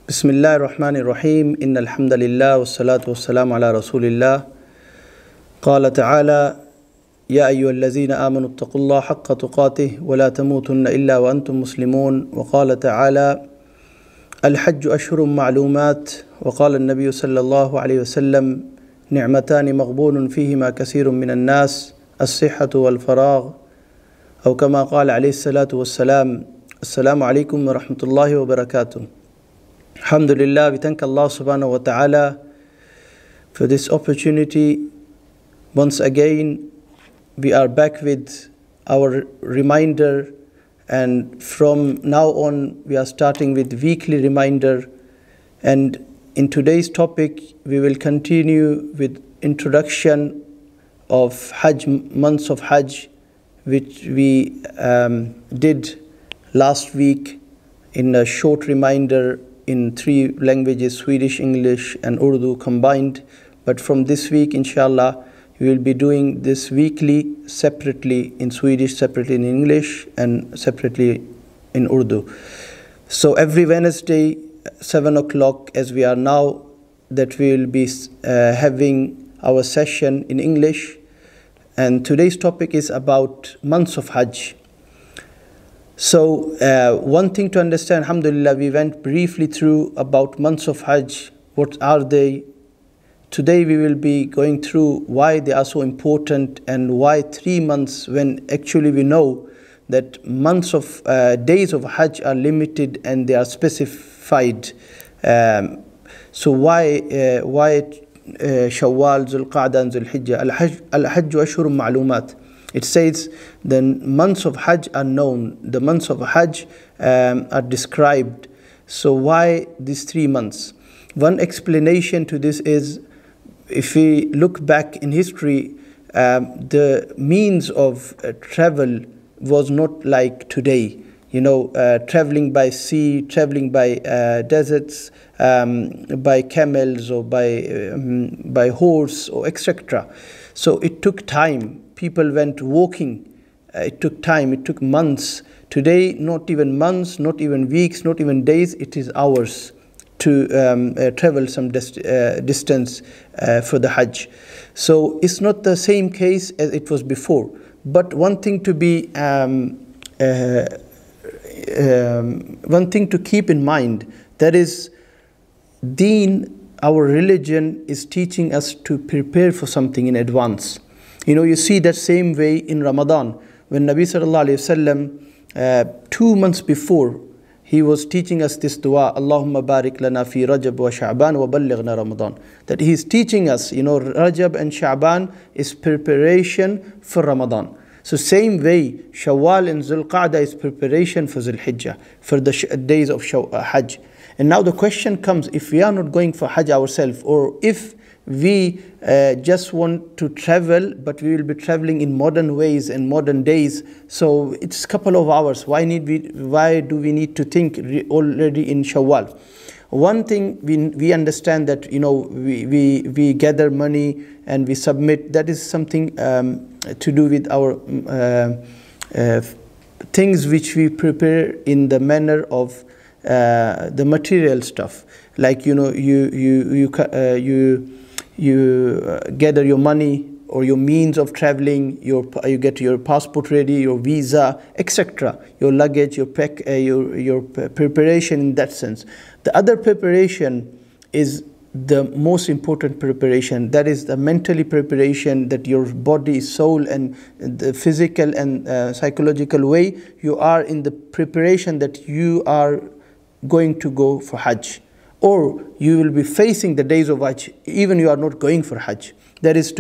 بسم الله الرحمن الرحيم إن الحمد لله والصلاة والسلام على رسول الله قال تعالى يا أيها الذين آمنوا اتقوا الله حق تقاته ولا تموتن إلا وأنتم مسلمون وقال تعالى الحج أشهر معلومات وقال النبي صلى الله عليه وسلم نعمتان مغبون فيهما كثير من الناس الصحة والفراغ أو كما قال عليه الصلاة والسلام السلام عليكم ورحمة الله وبركاته. Alhamdulillah, we thank Allah subhanahu wa ta'ala for this opportunity. Once again, we are back with our reminder, and from now on we are starting with weekly reminder. And in today's topic, we will continue with introduction of Hajj, months of Hajj, which we did last week in a short reminder in 3 languages, Swedish, English and Urdu combined. But from this week, inshallah, we will be doing this weekly separately in Swedish, separately in English and separately in Urdu. So every Wednesday, 7 o'clock, as we are now, that we will be having our session in English. And today's topic is about months of Hajj. So one thing to understand, alhamdulillah, we went briefly through about months of Hajj. What are they? Today we will be going through why they are so important and why 3 months, when actually we know that months of days of Hajj are limited and they are specified. So why Shawwal, Zulqa'dah and Zulhijjah? Al-Hajj ashhurun ma'lumat. It says the months of Hajj are known, the months of Hajj are described. So why these 3 months? One explanation to this is, if we look back in history, the means of travel was not like today. You know, traveling by sea, traveling by deserts, by camels or by horse or etc. So it took time. People went walking. It took time. It took months. Today, not even months, not even weeks, not even days. It is hours to travel some distance for the Hajj. So it's not the same case as it was before. But one thing to be, one thing to keep in mind, that is, Deen, our religion, is teaching us to prepare for something in advance. You know, you see that same way in Ramadan, when Nabi sallallahu alayhi wasallam 2 months before, he was teaching us this dua, Allahumma barik lana fi Rajab wa Sha'ban wa ballighna Ramadan. That he is teaching us, you know, Rajab and Sha'ban is preparation for Ramadan. So same way, Shawwal and Zulqa'dah is preparation for Zulhijjah, for the days of Hajj. And now the question comes, if we are not going for Hajj ourselves, or if we just want to travel, but we will be traveling in modern ways and modern days, so it's a couple of hours. Why do we need to think already in Shawwal? One thing we understand that, you know, we gather money and we submit. That is something to do with our things which we prepare in the manner of the material stuff. Like, you know, you gather your money or your means of traveling, you get your passport ready, your visa, etc., your luggage, your preparation in that sense. The other preparation is the most important preparation. That is the mentally preparation, that your body, soul and the physical and psychological way, you are in the preparation that you are going to go for Hajj. Or you will be facing the days of Hajj, even you are not going for Hajj. That is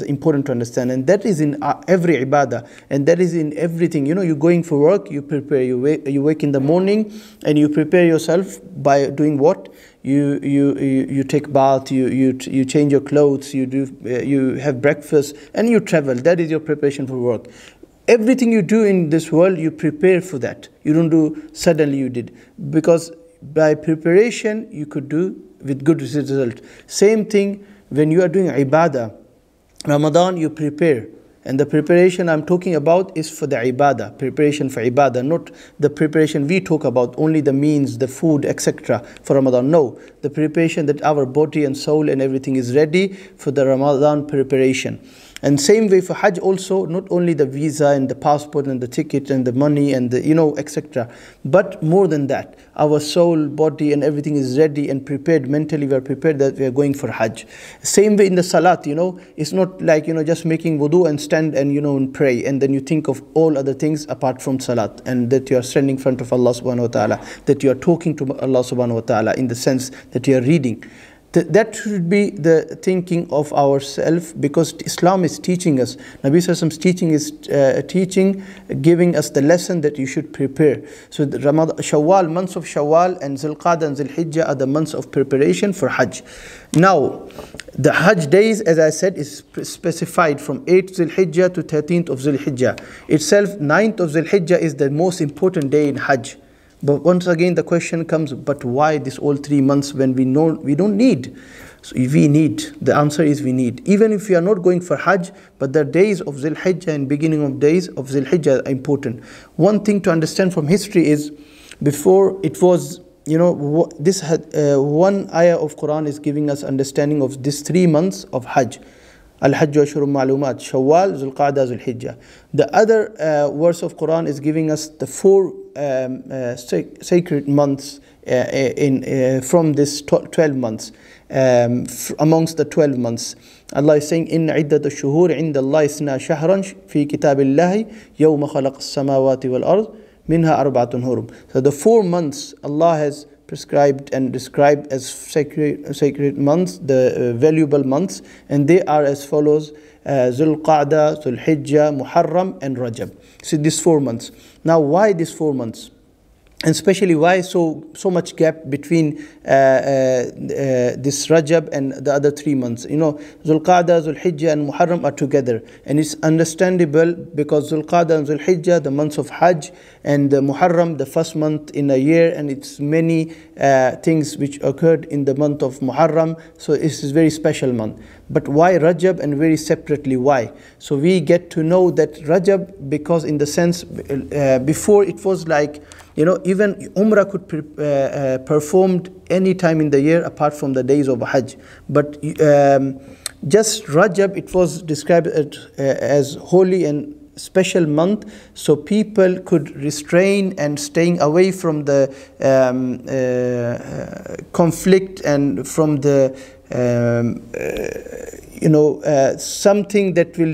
important to understand, and that is in every ibadah, and that is in everything. You know, you're going for work, you prepare. You wake in the morning, and you prepare yourself by doing what? You take bath, you change your clothes, you have breakfast, and you travel. That is your preparation for work. Everything you do in this world, you prepare for that. You don't do suddenly you did, because by preparation you could do with good result. Same thing when you are doing ibadah. Ramadan, you prepare. And the preparation I'm talking about is for the ibadah, preparation for ibadah, not the preparation we talk about, only the means, the food, etc. for Ramadan. No, the preparation that our body and soul and everything is ready for the Ramadan preparation. And same way for Hajj also, not only the visa and the passport and the ticket and the money and the, etc. But more than that, our soul, body and everything is ready and prepared. Mentally we are prepared that we are going for Hajj. Same way in the Salat, it's not like, just making wudu and stand and, and pray. And then you think of all other things apart from Salat. And that you are standing in front of Allah subhanahu wa ta'ala. That you are talking to Allah subhanahu wa ta'ala in the sense that you are reading. That should be the thinking of ourselves, because Islam is teaching us. Nabi Sallallahu teaching is giving us the lesson that you should prepare. So the Shawwal, months of Shawwal and Zulqa'dah and Zulhijjah are the months of preparation for Hajj. Now, the Hajj days, as I said, is specified from 8th Zulhijjah to 13th of Zulhijjah. Itself, 9th of Zulhijjah is the most important day in Hajj. But once again the question comes, but why this all 3 months when we know we don't need? So we need. The answer is we need. Even if we are not going for Hajj, but the days of Zulhijjah and beginning of days of Zulhijjah are important. One thing to understand from history is, before it was, this had one ayah of Quran is giving us understanding of these 3 months of Hajj. Al-Hajj wa Ashhurun Ma'lumat, Shawwal, Zulqa'dah, Zulhijjah. The other verse of Quran is giving us the 4 sacred months from this 12 months, amongst the 12 months. Allah is saying, Inna iddat ash-shuhur inda Allah isna shahran fi kitabillahi yawma khalaqa as-samawati wal ard minha arba'atun hurum. So the 4 months Allah has prescribed and described as sacred months, the valuable months, and they are as follows: Zulqa'dah, Zulhijjah, Muharram and Rajab. So these 4 months. Now why these 4 months? And especially why so much gap between this Rajab and the other 3 months? Zulqa'dah, Zulhijjah and Muharram are together, and it's understandable because Zulqa'dah and Zulhijjah, the months of Hajj, and the Muharram, the first month in a year, and it's many things which occurred in the month of Muharram. So it's a very special month. But why Rajab, and very separately why? So we get to know that Rajab, because in the sense before it was like, even Umrah could performed any time in the year apart from the days of Hajj. But just Rajab, it was described as holy and special month, so people could restrain and staying away from the conflict and from the something that will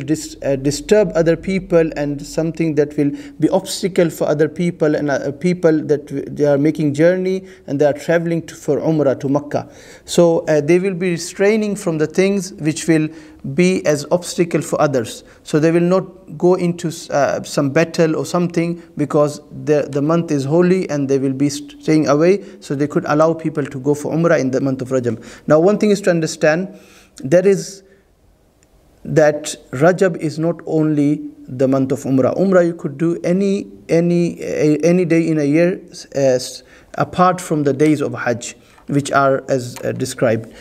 disturb other people, and something that will be obstacle for other people, and people that they are making journey and they are traveling for Umrah to Makkah. So they will be restraining from the things which will be as obstacle for others. So they will not go into some battle or something, because the month is holy and they will be staying away. So they could allow people to go for Umrah in the month of Rajab. Now one thing is to understand, that Rajab is not only the month of Umrah. Umrah you could do any day in a year apart from the days of Hajj, which are as described.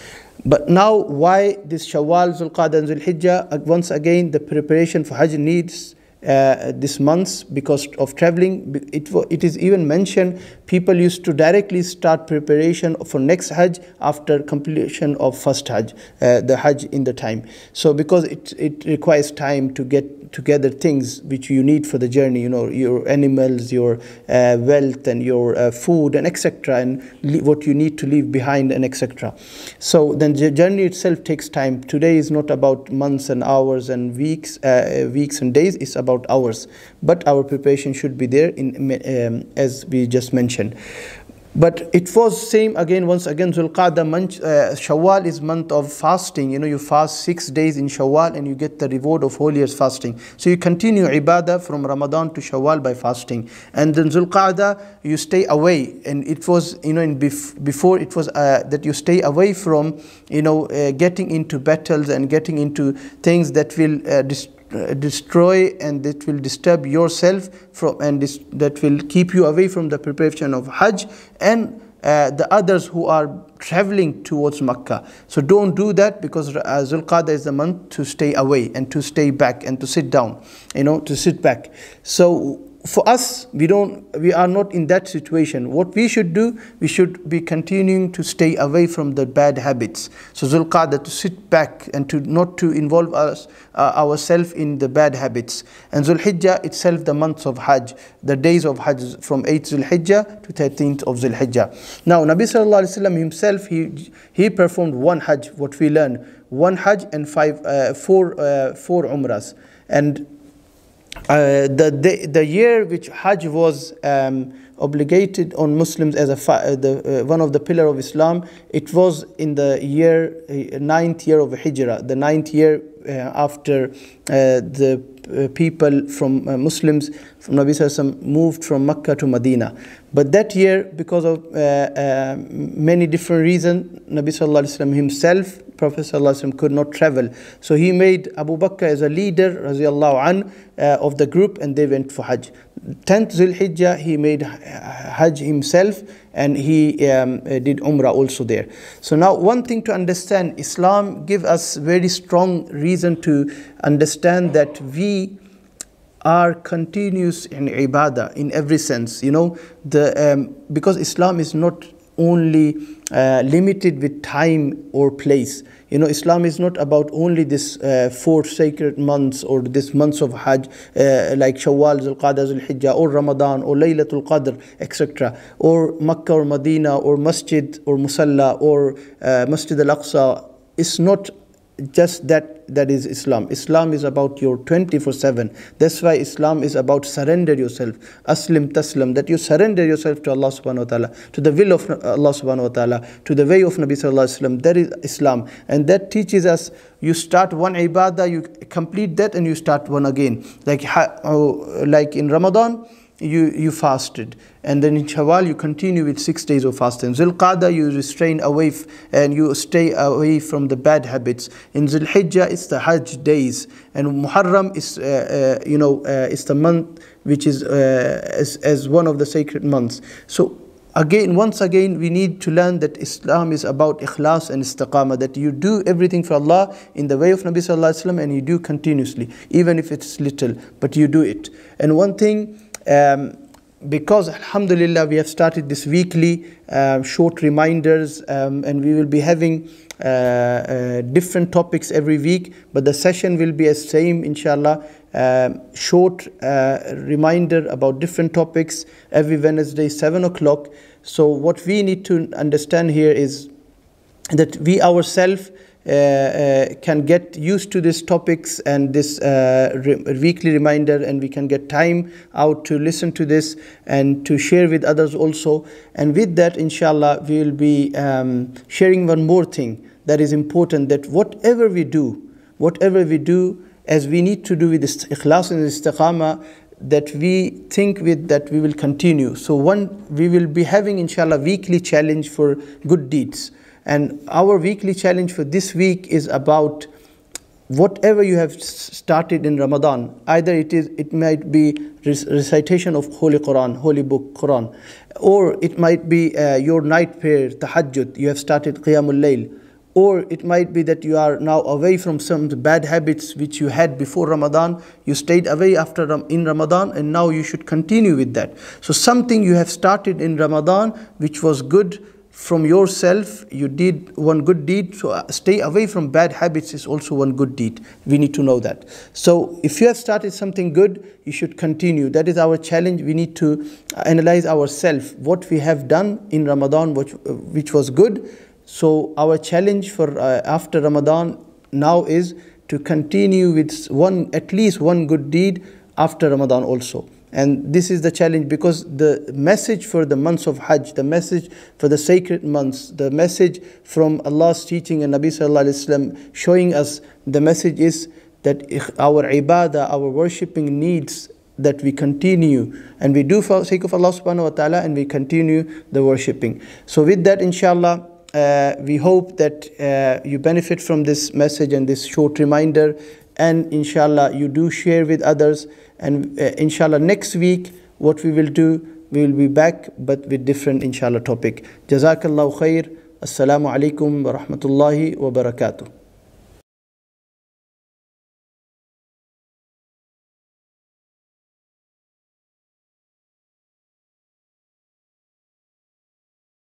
But now why this Shawwal, Zulqa'dah and Zulhijjah? Once again, the preparation for Hajj needs this months because of traveling. It is even mentioned people used to directly start preparation for next Hajj after completion of first Hajj, the Hajj in the time. So because it requires time to get together things which you need for the journey, your animals, your wealth and your food and etc., and what you need to leave behind and etc. So then the journey itself takes time. Today is not about months and hours and weeks and days, it's about hours. But our preparation should be there as we just mentioned. But it was same again, once again, Zulqa'dah month, Shawwal is month of fasting. You fast 6 days in Shawwal and you get the reward of whole year's fasting. So you continue ibadah from Ramadan to Shawwal by fasting. And then Zulqa'dah, you stay away. And it was, before it was that you stay away from, getting into battles and getting into things that will destroy and that will disturb yourself from, and that will keep you away from the preparation of Hajj, and the others who are traveling towards Makkah. So don't do that, because Zulqa'dah is the month to stay away and to stay back and to sit down, to sit back. So for us, we are not in that situation. What we should do, we should be continuing to stay away from the bad habits. So Zulqa'dah, to sit back and to not to involve ourselves in the bad habits. And Zulhijjah itself, the months of Hajj, the days of Hajj from 8th Zulhijjah to 13th of Zulhijjah. Now Nabi Sallallahu Alaihi Wasallam himself, he performed one Hajj, what we learn, one Hajj and four Umrahs. And the year which Hajj was obligated on Muslims as one of the pillar of Islam, it was in the year 9th year of Hijrah, the 9th year after the people from Muslims from Nabi Sallallahu Alaihi Wasallam moved from Makkah to Medina. But that year, because of many different reasons, Nabi Sallallahu Alaihi Wasallam himself, Prophet Sallallahu Alaihi Wasallam, could not travel. So he made Abu Bakr as a leader, radiallahu an, of the group, and they went for Hajj. 10th Zulhijjah, he made Hajj himself, and he did Umrah also there. So now one thing to understand, Islam gives us very strong reason to understand that we are continuous in ibadah in every sense, because Islam is not only limited with time or place. Islam is not about only this 4 sacred months or this months of Hajj, like Shawwal, Zulqa'dah, Zulhijjah, or Ramadan, or Laylatul Qadr, etc., or Makkah or Medina, or Masjid or Musalla, or Masjid al-Aqsa. It's not just that is Islam. Islam is about your 24/7. That's why Islam is about surrender yourself. Aslim taslam, that you surrender yourself to Allah subhanahu wa ta'ala, to the will of Allah subhanahu wa ta'ala, to the way of Nabi sallallahu alaihi wasallam. That is Islam. And that teaches us, you start one ibadah, you complete that, and you start one again. Like in Ramadan, you fasted, and then in Shawwal you continue with 6 days of fasting. Zulqa'dah, you restrain away and you stay away from the bad habits. In Zulhijjah, it's the Hajj days, and Muharram is it's the month which is as one of the sacred months. So once again, we need to learn that Islam is about ikhlas and istiqamah, that you do everything for Allah in the way of Nabi sallallahu alaihi wasallam, and you do continuously, even if it's little, but you do it. And one thing, because alhamdulillah we have started this weekly short reminders, and we will be having different topics every week, but the session will be as same, inshallah. Short reminder about different topics every Wednesday 7 o'clock. So what we need to understand here is that we ourselves can get used to these topics and this weekly reminder, and we can get time out to listen to this and to share with others also. And with that, inshallah, we will be sharing one more thing that is important, that whatever we do, as we need to do with this ikhlas and istiqamah, that we think with that we will continue. So we will be having, inshallah, weekly challenge for good deeds. And our weekly challenge for this week is about whatever you have started in Ramadan. Either it might be recitation of Holy Quran, Holy Book Quran, or it might be your night prayer, tahajjud, you have started Qiyamul Layl, or it might be that you are now away from some bad habits which you had before Ramadan, you stayed away in Ramadan, and now you should continue with that. So something you have started in Ramadan which was good from yourself, you did one good deed, so stay away from bad habits is also one good deed. We need to know that. So if you have started something good, you should continue. That is our challenge. We need to analyze ourselves, what we have done in Ramadan which was good. So our challenge for after Ramadan now is to continue with at least one good deed after Ramadan also. And this is the challenge, because the message for the months of Hajj, the message for the sacred months, the message from Allah's teaching and Nabi sallallahu alaihi wasallam showing us, the message is that our ibadah, our worshipping needs that we continue, and we do for the sake of Allah subhanahu wa ta'ala, and we continue the worshipping. So with that, inshallah, we hope that you benefit from this message and this short reminder, and inshallah you do share with others. And inshallah next week what we will do, we will be back but with different inshallah topic. Jazakallahu khair. Assalamu alaikum wa rahmatullahi wa barakatuh.